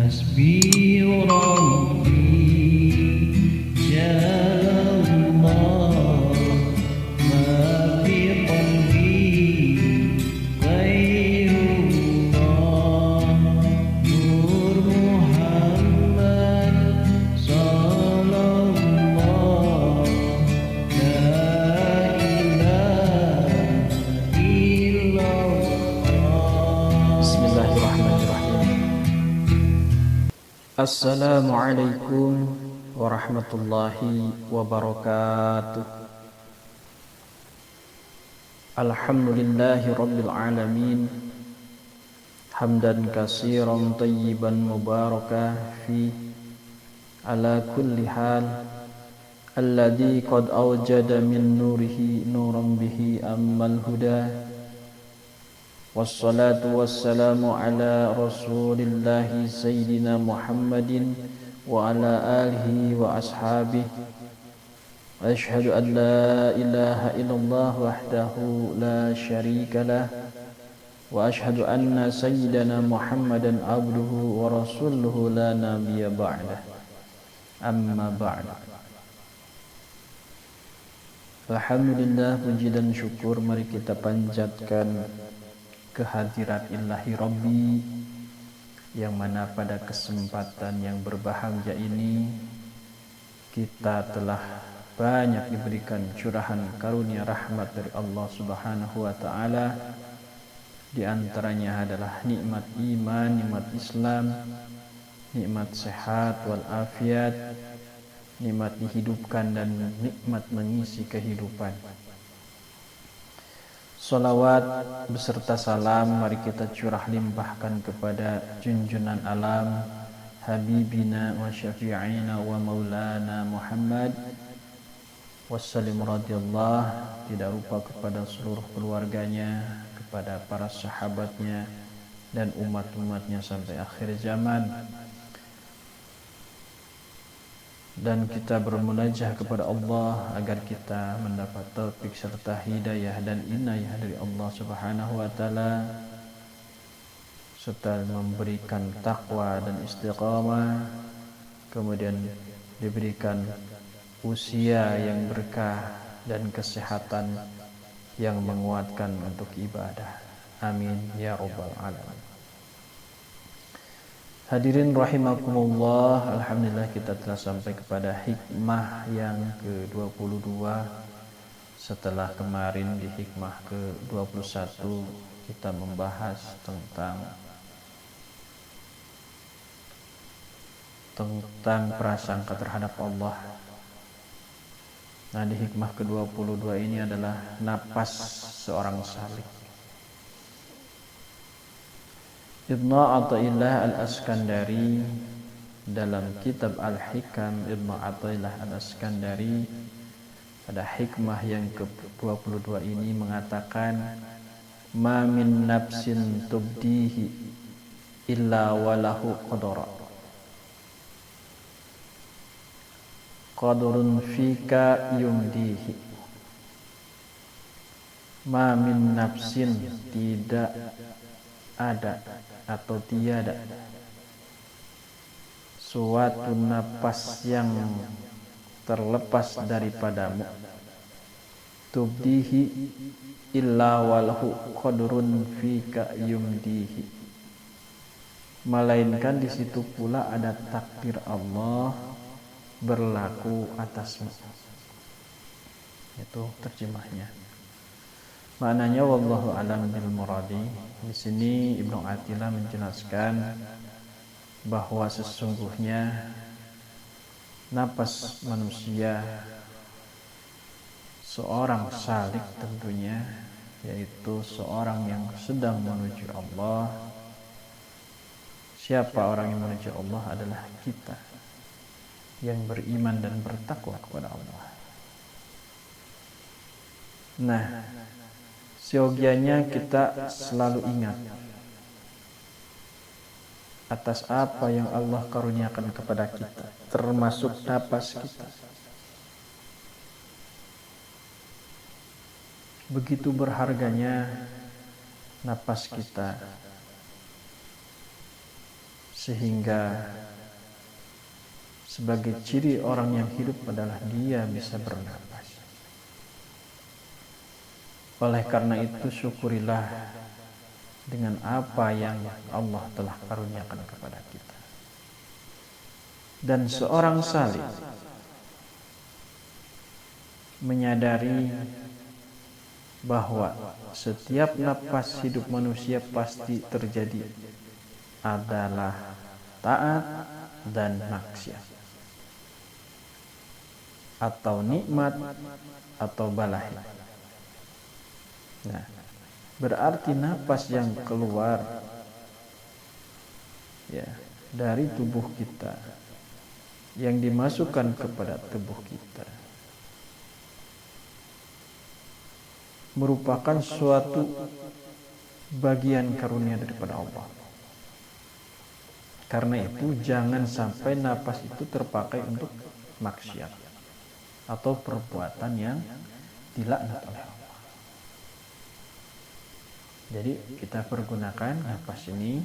حسبي ربي جل الله ما في قلبي غير الله نور محمد صلى الله لا إله إلا الله. Bismillahirrahmanirrahim. Assalamualaikum warahmatullahi wabarakatuh. Alhamdulillahi rabbil alamin. Hamdan katsiran tayyiban mubaraka fi ala kulli hal. Alladzi qad awjada min nurihi nuran bihi ammal huda. Wassalatu wassalamu ala rasulillahi sayyidina Muhammadin wa ala alihi wa ashabihi. Ashhadu an la ilaha illallah wahdahu la syarika lah wa ashhadu anna sayyidana Muhammadan abduhu wa rasuluhu la nabiyya ba'dah. Amma ba'd. Alhamdulillah, puji dan syukur mari kita panjatkan kehadirat Ilahi Rabbi, yang mana pada kesempatan yang berbahagia ini kita telah banyak diberikan curahan karunia rahmat dari Allah Subhanahu wa taala. Di antaranya adalah nikmat iman, nikmat Islam, nikmat sehat wal afiat, nikmat dihidupkan dan nikmat mengisi kehidupan. Salawat beserta salam mari kita curah limpahkan kepada junjunan alam Habibina wa syafi'ina wa maulana Muhammad wassalim radhiyallahu, tidak lupa kepada seluruh keluarganya, kepada para sahabatnya dan umat-umatnya sampai akhir zaman. Dan kita bermunajah kepada Allah agar kita mendapat taufik serta hidayah dan inayah dari Allah Subhanahu wa taala, serta memberikan takwa dan istiqamah, kemudian diberikan usia yang berkah dan kesehatan yang menguatkan untuk ibadah. Amin ya rabbal alamin. Hadirin rahimakumullah, alhamdulillah kita telah sampai kepada hikmah yang ke-22. Setelah kemarin di hikmah ke-21 kita membahas tentang prasangka terhadap Allah. Nah, di hikmah ke-22 ini adalah napas seorang salik. Ibnu Athaillah Al-Askandari dalam kitab Al-Hikam, Ibnu Athaillah Al-Askandari pada hikmah yang ke-22 ini mengatakan, ma min nafsin tubdihi illa walahu qadara qadrun fika yumdihi. Ma min nafsin, tidak ada atau tiada suatu napas yang terlepas daripadamu, tubdihi illa walahu qadrun fika yumdihi, melainkan di situ pula ada takdir Allah berlaku atasmu. Itu terjemahnya. Maknanya wallahu alam bil muradi. Di sini Ibnu Athaillah menjelaskan bahwa sesungguhnya napas manusia, seorang salik tentunya, yaitu seorang yang sedang menuju Allah. Siapa orang yang menuju Allah adalah kita yang beriman dan bertakwa kepada Allah. Nah, seyogianya kita selalu ingat atas apa yang Allah karuniakan kepada kita, termasuk napas kita. Begitu berharganya napas kita, sehingga sebagai ciri orang yang hidup adalah dia bisa bernapas. Oleh karena itu syukurilah dengan apa yang Allah telah karuniakan kepada kita. Dan seorang salih menyadari bahwa setiap napas hidup manusia pasti terjadi adalah taat dan maksiat, atau nikmat atau balahi. Nah, berarti napas yang keluar dari tubuh kita, yang dimasukkan kepada tubuh kita, merupakan suatu bagian karunia daripada Allah. Karena itu jangan sampai napas itu terpakai untuk maksiat atau perbuatan yang dilaknat oleh Allah. Jadi kita pergunakan napas ini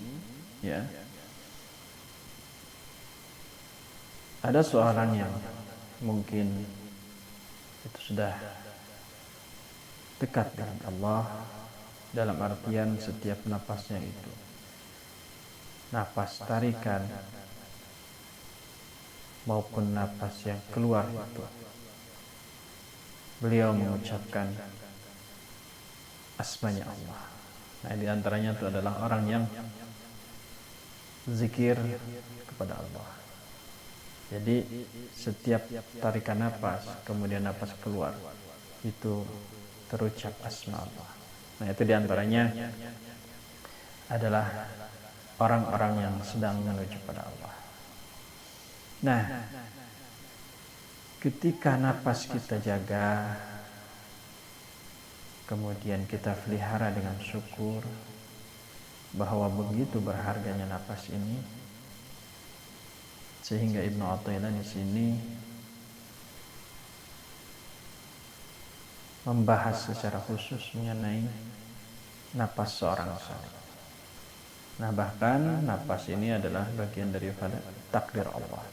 ya. Ada seorang yang mungkin itu sudah dekat dengan Allah, dalam artian setiap napasnya itu napas tarikan maupun napas yang keluar itu beliau mengucapkan asmanya Allah. Nah, di antaranya itu adalah orang yang zikir kepada Allah. Jadi setiap tarikan napas kemudian napas keluar itu terucap asma Allah. Nah, itu diantaranya adalah orang-orang yang sedang menuju pada Allah. Nah, ketika napas kita jaga, kemudian kita pelihara dengan syukur bahwa begitu berharganya napas ini, sehingga Ibnu Athaillah di sini membahas secara khusus mengenai napas seorang saleh. Nah, bahkan napas ini adalah bagian daripada takdir Allah,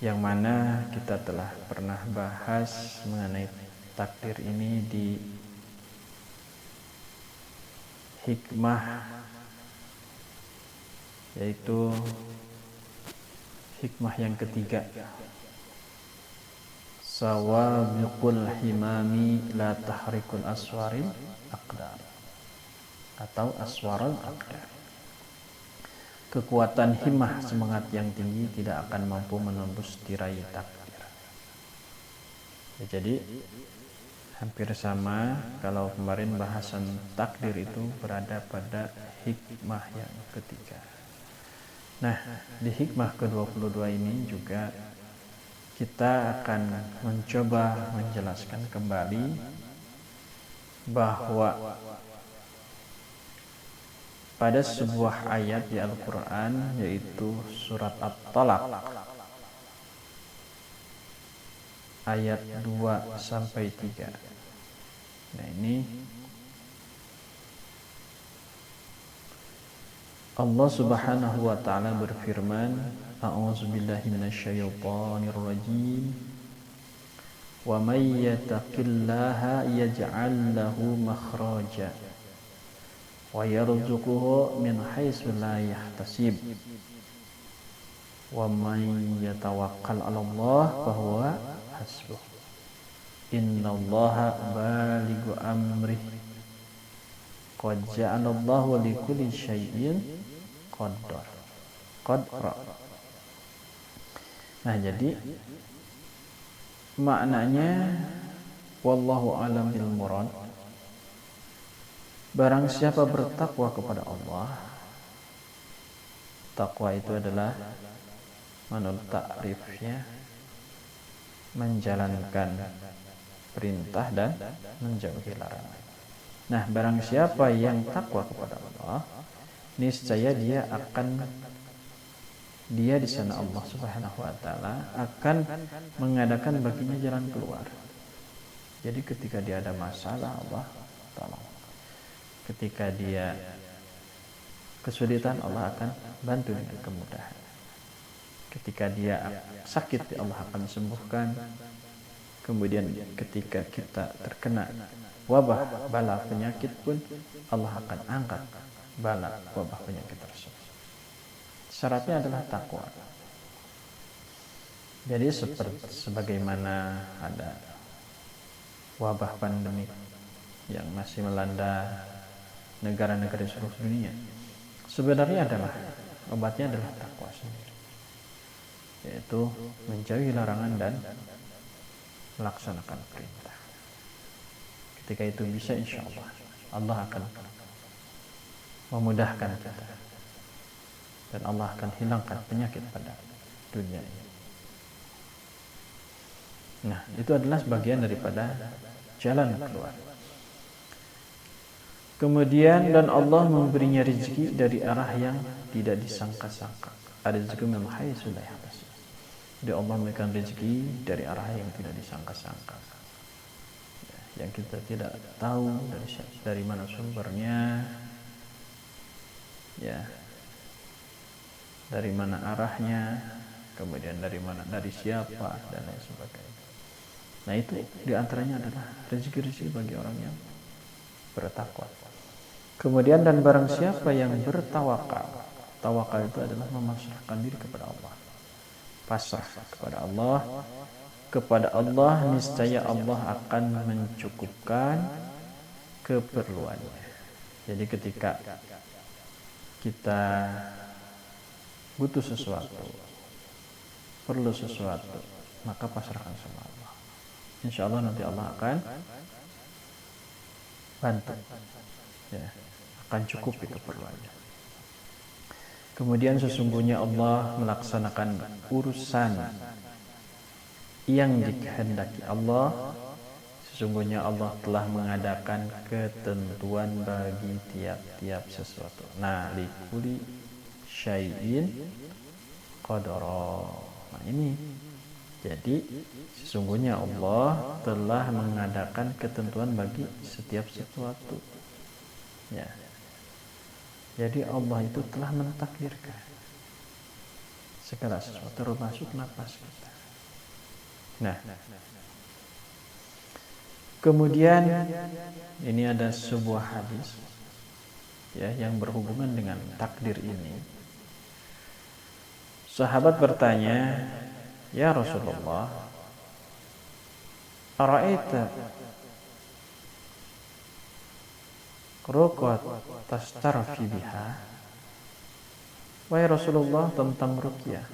yang mana kita telah pernah bahas mengenai takdir ini di hikmah, yaitu hikmah yang ketiga, sawabiqul himami la tahrikul aswaril aqdar, atau aswarul aqdar. Kekuatan himmah, semangat yang tinggi tidak akan mampu menembus tirai takdir. Jadi hampir sama kalau kemarin bahasan takdir itu berada pada hikmah yang ketiga. Nah, di hikmah ke-22 ini juga kita akan mencoba menjelaskan kembali bahwa pada sebuah ayat di Al-Quran, yaitu surat At-Talaq ayat 2-3. Nah, ini Allah Subhanahu wa taala berfirman, a'udzubillahi minasyaitonir rajim, wa may yattaqillaha yaj'al lahu makhraja wa yarzuquhu min haitsu la yahtasib wa may yatawakkal 'ala Allah fa huwa hasbuh innallaha balighu amrih qad ja'alallahu likulli syai'in qadra. Nah, jadi maknanya wallahu a'lam bil murad, barang siapa bertakwa kepada Allah. Takwa itu adalah menurut takrifnya menjalankan perintah dan menjauhi larangan. Nah, barang siapa yang takwa kepada Allah, niscaya dia di sana Allah Subhanahu wa taala akan mengadakan baginya jalan keluar. Jadi ketika dia ada masalah, Allah tolong. Ketika dia kesulitan Allah akan bantu dengan kemudahan. Ketika dia sakit, Allah akan sembuhkan. Kemudian ketika kita terkena wabah, bala penyakit pun, Allah akan angkat bala wabah penyakit tersebut. Syaratnya adalah takwa. Jadi sebagaimana ada wabah pandemi yang masih melanda negara-negara di seluruh dunia, sebenarnya obatnya adalah takwa sendiri, yaitu menjauhi larangan dan melaksanakan perintah. Ketika itu bisa, insya Allah akan memudahkan kita, dan Allah akan hilangkan penyakit pada dunia ini. Nah, itu adalah sebagian daripada jalan keluar. Kemudian, dan Allah memberinya rezeki dari arah yang tidak disangka-sangka. Ada rezeki min haitsu la yahtasib. Jadi Allah memberikan rezeki dari arah yang tidak disangka-sangka, yang kita tidak tahu dari mana sumbernya, ya, dari mana arahnya, kemudian dari siapa, dan lain sebagainya. Nah, itu diantaranya adalah rezeki-rezeki bagi orang yang bertakwa. Kemudian, dan barang siapa yang bertawakal, tawakal itu adalah memasrahkan diri kepada Allah, pasrah kepada Allah, niscaya Allah akan mencukupkan keperluannya. Jadi ketika kita butuh sesuatu, perlu sesuatu, maka pasrahkan sama Allah. Insya Allah nanti Allah akan bantu, ya, akan cukupi keperluannya. Kemudian sesungguhnya Allah melaksanakan urusan yang dikehendaki Allah. Sesungguhnya Allah telah mengadakan ketentuan bagi tiap-tiap sesuatu. Nah, likuli syai'in qadara. Nah, ini jadi sesungguhnya Allah telah mengadakan ketentuan bagi setiap sesuatu, ya. Jadi Allah itu telah mentakdirkan segala sesuatu, termasuk nafas kita. Nah, kemudian ini ada sebuah hadis, ya, yang berhubungan dengan takdir ini. Sahabat bertanya, "Ya Rasulullah, ara'aita ruqat tastarfi biha?" Wahai Rasulullah, tentang ruqyah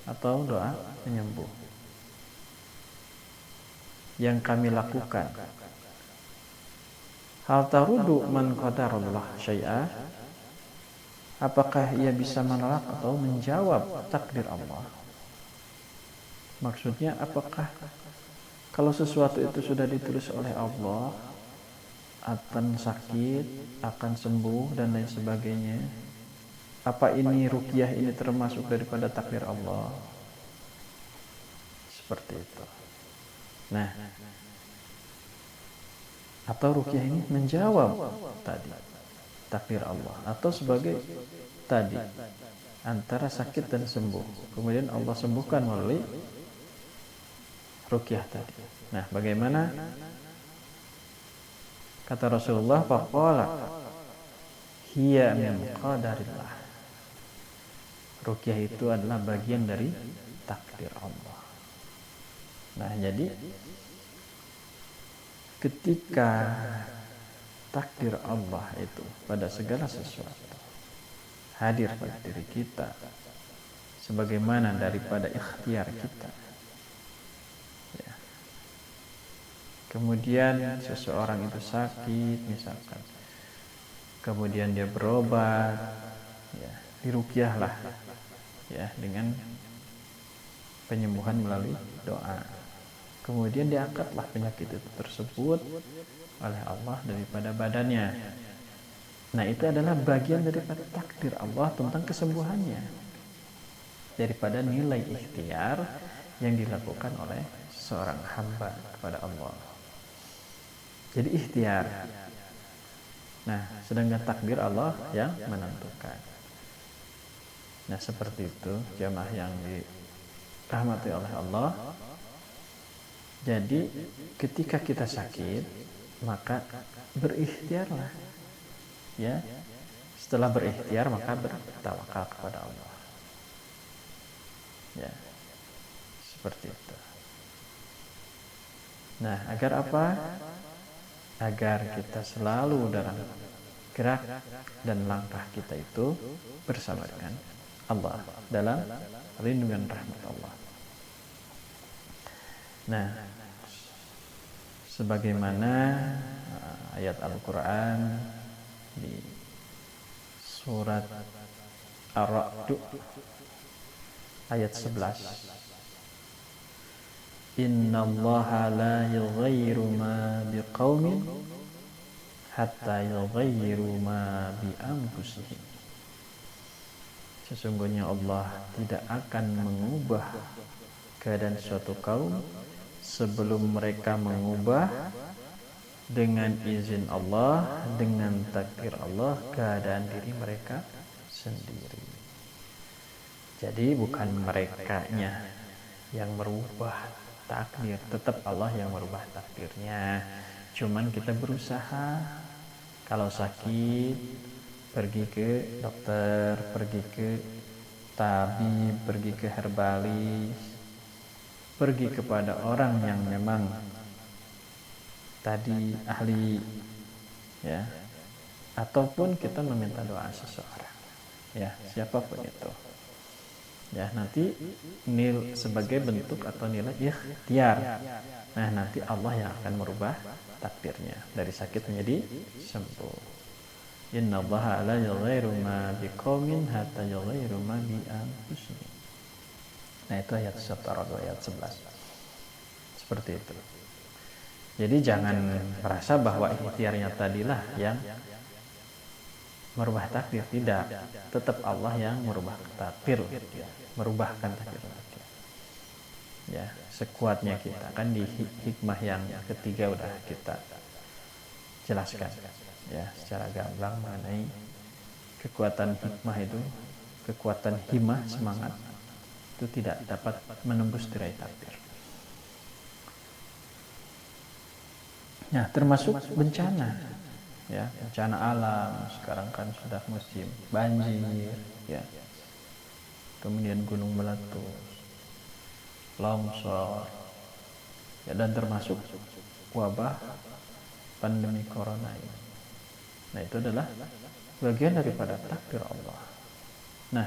atau doa penyembuh yang kami lakukan, hal tarudu man qadarallah syai'a, apakah ia bisa menolak atau menjawab takdir Allah? Maksudnya, apakah kalau sesuatu itu sudah ditulis oleh Allah, akan sakit, akan sembuh, dan lain sebagainya, apa ini ruqyah ini termasuk daripada takdir Allah? Seperti itu. Nah, atau ruqyah ini menjawab tadi takdir Allah, atau sebagai tadi antara sakit dan sembuh, kemudian Allah sembuhkan melalui ruqyah tadi. Nah, bagaimana? Kata Rasulullah, faqala hiya min qadarillah. Ruqyah itu adalah bagian dari takdir Allah. Nah, jadi ketika takdir Allah itu pada segala sesuatu hadir pada diri kita, sebagaimana daripada ikhtiar kita, ya. Kemudian seseorang itu sakit misalkan, kemudian dia berobat, ya, diruqyahlah, ya, dengan penyembuhan melalui doa. Kemudian diangkatlah penyakit itu tersebut oleh Allah daripada badannya. Nah, itu adalah bagian daripada takdir Allah tentang kesembuhannya, daripada nilai ikhtiar yang dilakukan oleh seorang hamba kepada Allah. Jadi ikhtiar. Nah, sedangkan takdir Allah yang menentukan. Nah, seperti itu jamaah yang dirahmati oleh Allah. Jadi ketika kita sakit, maka berikhtiarlah, ya. Setelah berikhtiar maka bertawakal kepada Allah, ya, seperti itu. Nah, agar apa? Agar kita selalu dalam gerak dan langkah kita itu bersama dengan Allah, dalam lindungan rahmat Allah. Nah, sebagaimana ayat Al-Quran di surat Ar-Ra'd ayat 11, innallaha la yughayyiru ma biqaumin hatta yughayyiru ma bi anfusihim. Sesungguhnya Allah tidak akan mengubah keadaan suatu kaum sebelum mereka mengubah dengan izin Allah, dengan takdir Allah, keadaan diri mereka sendiri. Jadi bukan merekanya yang merubah takdir, tetap Allah yang merubah takdirnya. Cuman kita berusaha, kalau sakit pergi ke dokter, pergi ke tabib, pergi ke herbalis, pergi kepada orang yang memang tadi ahli, ya, ataupun kita meminta doa seseorang, ya, siapapun itu, ya, nanti sebagai bentuk atau nilai ikhtiar. Nah, nanti Allah yang akan merubah takdirnya dari sakit menjadi sembuh. Innallaha la yughayyiru ma biqaumin hatta yughayyiru ma bi anfusihim. Nah, itu ayat surat Ar-Ra'd ayat 11. Seperti itu. Jadi jangan merasa bahwa ikhtiarnya tadilah yang merubah takdir. Tidak, tetap Allah yang merubah takdir, merubahkan takdir. Ya, sekuatnya kita. Kan di hikmah yang ketiga udah kita jelaskan, ya, secara gamblang mengenai kekuatan hikmah itu, kekuatan himmah, semangat itu tidak dapat menembus tirai takdir. Nah, termasuk bencana, ya, bencana alam. Sekarang kan sudah musim banjir, ya, kemudian gunung meletus, longsor, ya, dan termasuk wabah pandemi corona ini. Nah, itu adalah bagian daripada takdir Allah. Nah,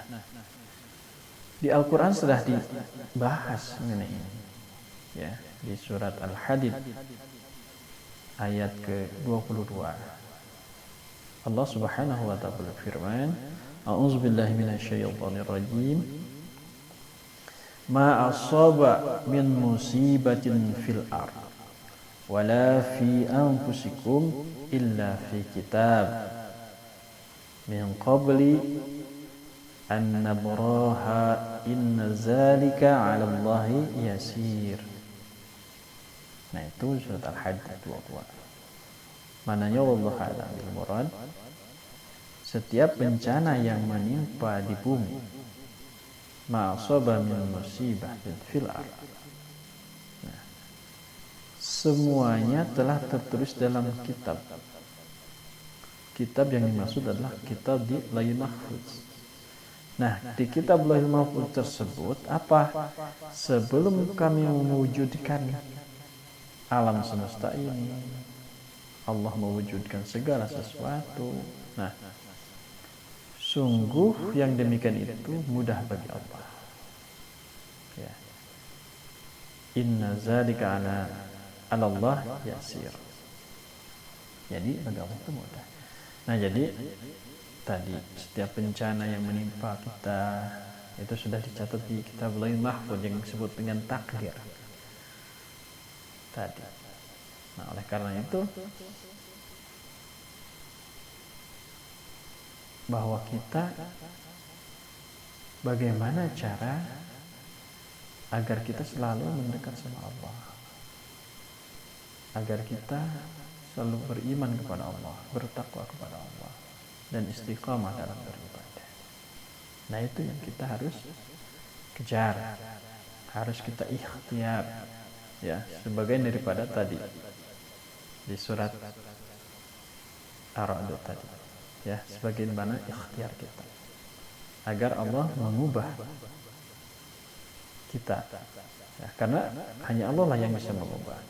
di Al-Quran sudah dibahas mengenai ini, ya, di surat Al-Hadid ayat ke-22. Allah Subhanahu wa ta'ala berfirman, a'udzubillahi minasyaitonir rajim. Ma asaba min musibatin fil ard wala fi anfusikum illa fi kitab min qabli an nabraha inna zalika 'ala Allahi yasir. Nah, itu surat Al-Hadid 22. Mananya wallahu a'lam bil murad, setiap bencana yang menimpa di bumi, ma'asaba min musibatin fil ard, nah, semuanya telah tertulis dalam kitab. Kitab yang dimaksud adalah kitab di Lauhul Mahfuz. Nah, di kitab Lauhul Mahfuz tersebut apa? Sebelum kami mewujudkan alam semesta ini, Allah mewujudkan segala sesuatu. Nah, sungguh yang demikian itu mudah bagi Allah, ya. Inna zalika ala Allah yasir. Jadi bagi Allah itu mudah. Nah, jadi tadi setiap bencana yang menimpa kita itu sudah dicatat di kitab Lauhul Mahfuz yang disebut dengan takdir tadi. Nah, oleh karena itu bahwa kita bagaimana cara agar kita selalu mendekat sama Allah, agar kita selalu beriman kepada Allah, bertakwa kepada Allah, dan istiqamah dalam beribadah. Nah, itu yang kita harus kejar, harus kita ikhtiar, ya, sebagian daripada tadi di surat Ar-Ra'd tadi, ya, sebagian mana ikhtiar kita agar Allah mengubah kita, ya, karena hanya Allah lah yang bisa mengubah.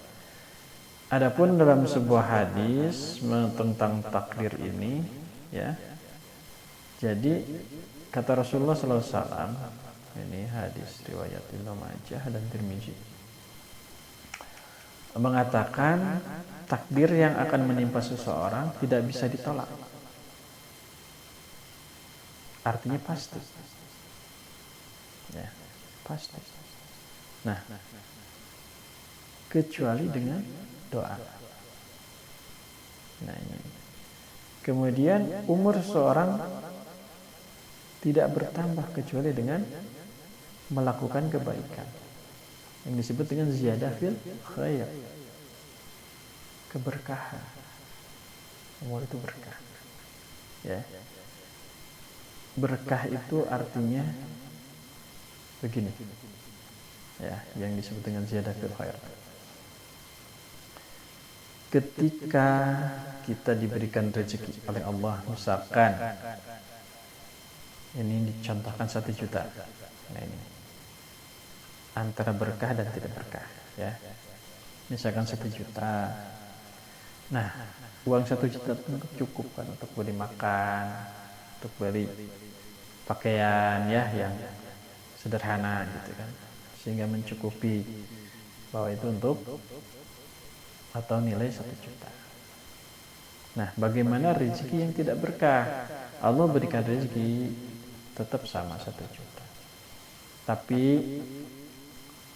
Adapun dalam sebuah hadis tentang takdir ini, ya, jadi kata Rasulullah SAW, ini hadis riwayat Ibnu Majah dan Tirmizi, mengatakan takdir yang akan menimpa seseorang tidak bisa ditolak. Artinya pasti, ya, pasti. Nah, kecuali dengan doa. Nah, ini. Kemudian umur seorang tidak bertambah kecuali dengan melakukan kebaikan, yang disebut dengan ziyadah fil khair, keberkahan. Umur itu berkah, ya. Berkah itu artinya begini, ya, yang disebut dengan ziyadah fil khair. Ketika kita diberikan rezeki oleh Allah, misalkan ini dicontohkan 1 juta, nah ini antara berkah dan tidak berkah, ya. Misalkan 1 juta, nah uang 1 juta cukup kan untuk beli makan, untuk beli pakaian, ya, yang sederhana gitu kan, sehingga mencukupi bahwa itu untuk atau nilai 1 juta. Nah, bagaimana rezeki yang tidak berkah? Allah berikan rezeki tetap sama 1 juta, tapi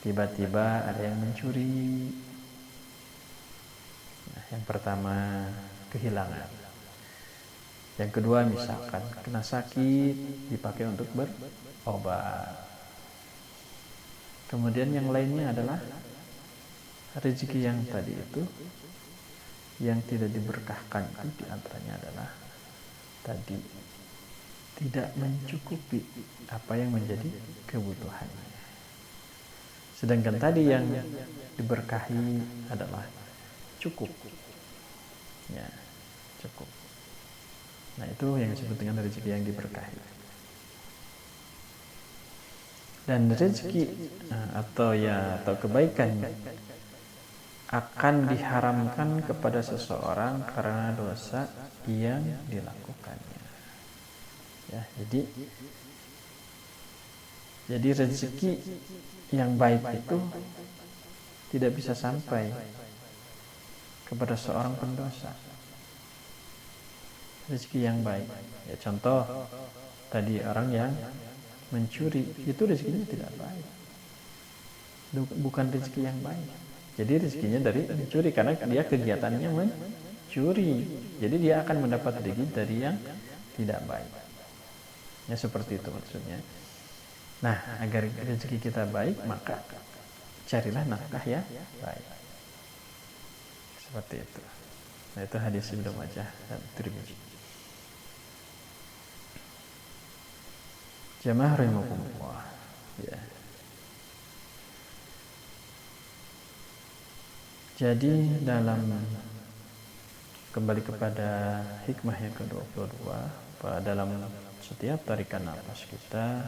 tiba-tiba ada yang mencuri. Nah, yang pertama kehilangan. Yang kedua misalkan kena sakit, dipakai untuk berobat. Kemudian yang lainnya adalah rezeki yang tadi itu yang tidak diberkahkan, itu diantaranya adalah tadi tidak mencukupi apa yang menjadi kebutuhannya. Sedangkan tadi yang diberkahi adalah cukup, ya, cukup. Nah, itu yang disebut dengan rezeki yang diberkahi. Dan rezeki atau kebaikan akan diharamkan kepada seseorang karena dosa yang dilakukannya. Ya, jadi rezeki yang baik itu tidak bisa sampai kepada seorang pendosa. Rezeki yang baik, ya, contoh tadi orang yang mencuri, itu rezekinya tidak baik, bukan rezeki yang baik. Jadi rezekinya dari mencuri karena dia kegiatannya mencuri, jadi dia akan mendapat rezeki dari yang tidak baik, ya, seperti itu maksudnya. Nah, agar rezeki kita baik, maka carilah nafkah ya baik, seperti itu. Nah, itu hadis Ibnu Majah dan Tirmizi. Jamaah rahimakumullah, ya. Jadi dalam kembali kepada hikmah yang ke-22, dalam setiap tarikan nafas kita,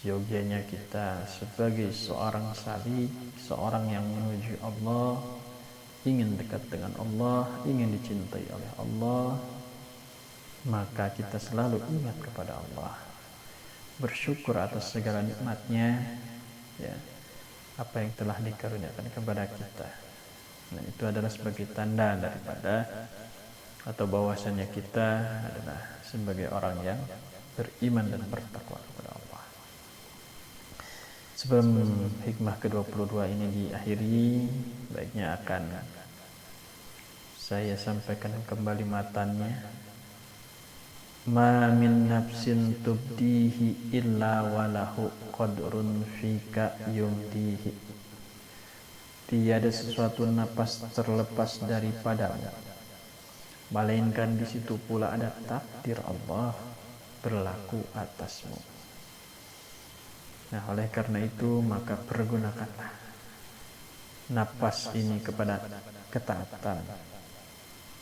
seyogianya kita sebagai seorang salik, seorang yang menuju Allah, ingin dekat dengan Allah, ingin dicintai oleh Allah, maka kita selalu ingat kepada Allah, bersyukur atas segala nikmatnya, ya, apa yang telah dikaruniakan kepada kita. Nah, itu adalah sebagai tanda daripada atau bahwasannya kita adalah sebagai orang yang beriman dan bertakwa kepada Allah. Sebelum hikmah ke-22 ini diakhiri, baiknya akan saya sampaikan kembali matannya. Ma min nafsin tubdihi illa walahu qadrun fika yumdihi. Tiada sesuatu napas terlepas daripadamu, melainkan di situ pula ada takdir Allah berlaku atasmu. Nah, oleh karena itu maka pergunakanlah napas ini kepada ketaatan,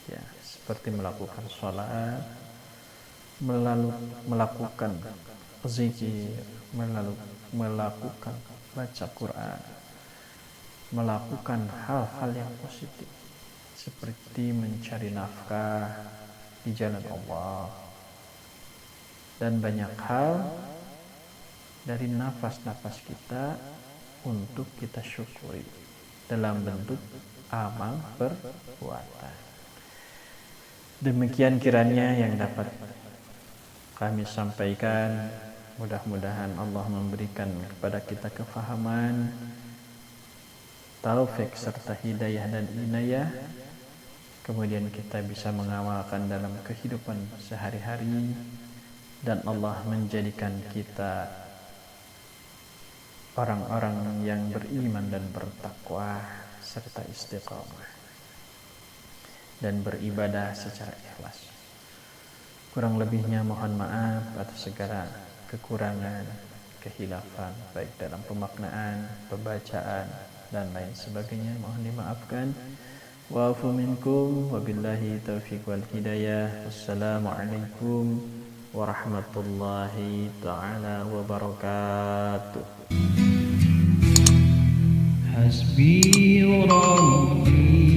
ya, seperti melakukan sholat, melakukan zikir, melakukan baca Quran, melakukan hal-hal yang positif seperti mencari nafkah di jalan Allah, dan banyak hal dari nafas-nafas kita untuk kita syukuri dalam bentuk amal perbuatan. Demikian kiranya yang dapat kami sampaikan. Mudah-mudahan Allah memberikan kepada kita kefahaman, taufik serta hidayah dan inayah. Kemudian kita bisa mengamalkan dalam kehidupan sehari-hari, dan Allah menjadikan kita orang-orang yang beriman dan bertakwa serta istiqamah dan beribadah secara ikhlas. Kurang lebihnya mohon maaf atas segala kekurangan, kehilafan baik dalam pemaknaan, pembacaan dan lain sebagainya, mohon dimaafkan. Wa'afu minkum wabillahi taufiq wal hidayah. Wassalamualaikum warahmatullahi ta'ala wabarakatuh. Hasbi Rabbi